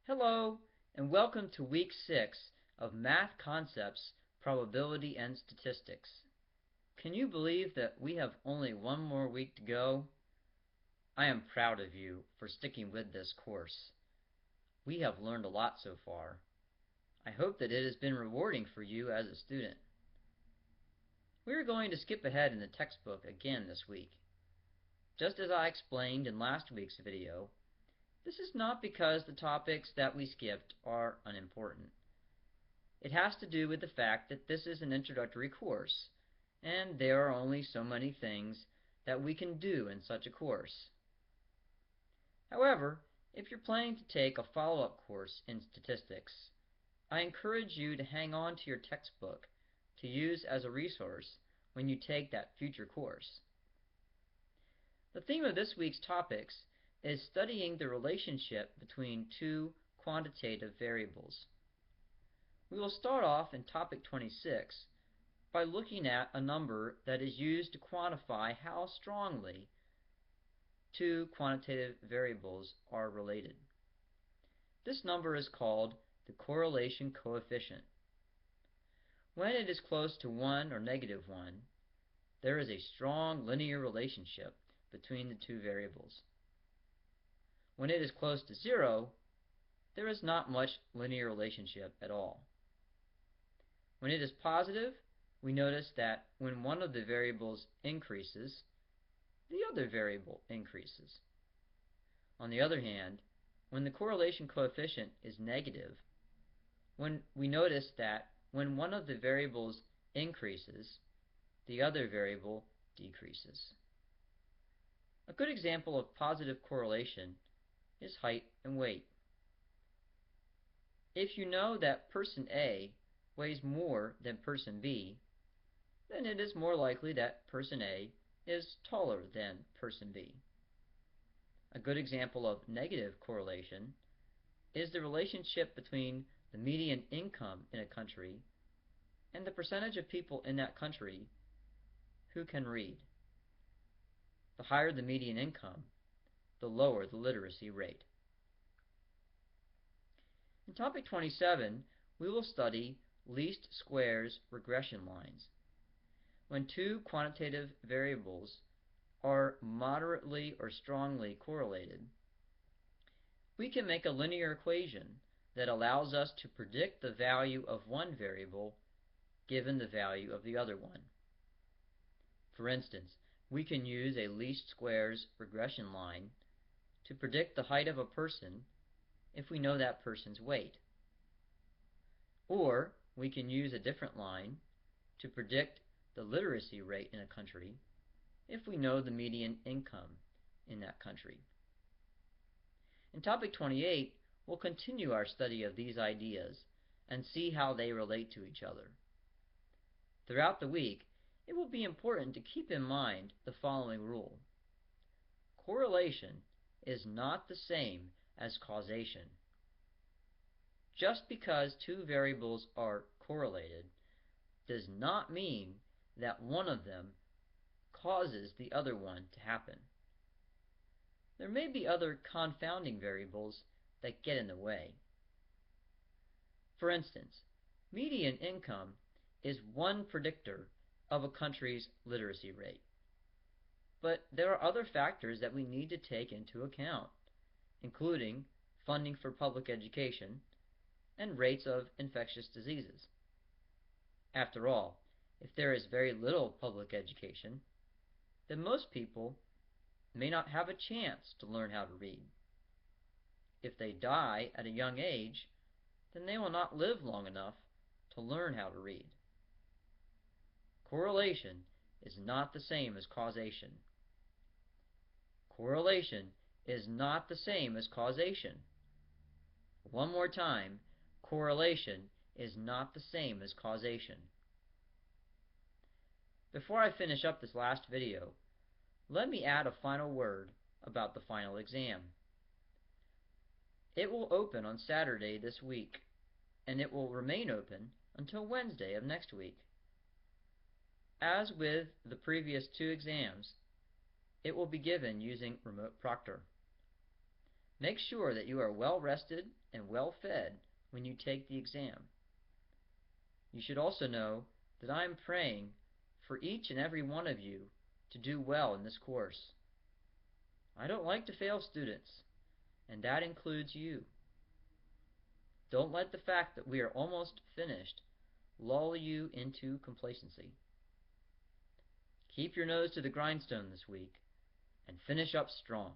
Hello, and welcome to Week 6 of Math Concepts, Probability and Statistics. Can you believe that we have only one more week to go? I am proud of you for sticking with this course. We have learned a lot so far. I hope that it has been rewarding for you as a student. We are going to skip ahead in the textbook again this week. Just as I explained in last week's video, this is not because the topics that we skipped are unimportant. It has to do with the fact that this is an introductory course, and there are only so many things that we can do in such a course. However, if you're planning to take a follow-up course in statistics, I encourage you to hang on to your textbook to use as a resource when you take that future course. The theme of this week's topics is studying the relationship between two quantitative variables. We will start off in topic 26 by looking at a number that is used to quantify how strongly two quantitative variables are related. This number is called the correlation coefficient. When it is close to 1 or negative 1, there is a strong linear relationship between the two variables. When it is close to 0, there is not much linear relationship at all. When it is positive, we notice that when one of the variables increases, the other variable increases. On the other hand, when the correlation coefficient is negative, we notice that when one of the variables increases, the other variable decreases. A good example of positive correlation is height and weight. If you know that person A weighs more than person B, then it is more likely that person A is taller than person B. A good example of negative correlation is the relationship between the median income in a country and the percentage of people in that country who can read. The higher the median income, the lower the literacy rate. In topic 27, we will study least squares regression lines. When two quantitative variables are moderately or strongly correlated, we can make a linear equation that allows us to predict the value of one variable given the value of the other one. For instance, we can use a least squares regression line to predict the height of a person if we know that person's weight. Or we can use a different line to predict the literacy rate in a country if we know the median income in that country. In topic 28, we'll continue our study of these ideas and see how they relate to each other. Throughout the week, it will be important to keep in mind the following rule. Correlation is not the same as causation. Just because two variables are correlated does not mean that one of them causes the other one to happen. There may be other confounding variables that get in the way. For instance, median income is one predictor of a country's literacy rate. But there are other factors that we need to take into account, including funding for public education and rates of infectious diseases. After all, if there is very little public education, then most people may not have a chance to learn how to read. If they die at a young age, then they will not live long enough to learn how to read. Correlation is not the same as causation. Correlation is not the same as causation. One more time, correlation is not the same as causation. Before I finish up this last video, let me add a final word about the final exam. It will open on Saturday this week, and it will remain open until Wednesday of next week. As with the previous two exams, it will be given using remote proctor. Make sure that you are well rested and well fed when you take the exam. You should also know that I am praying for each and every one of you to do well in this course. I don't like to fail students, and that includes you. Don't let the fact that we are almost finished lull you into complacency. Keep your nose to the grindstone this week and finish up strong.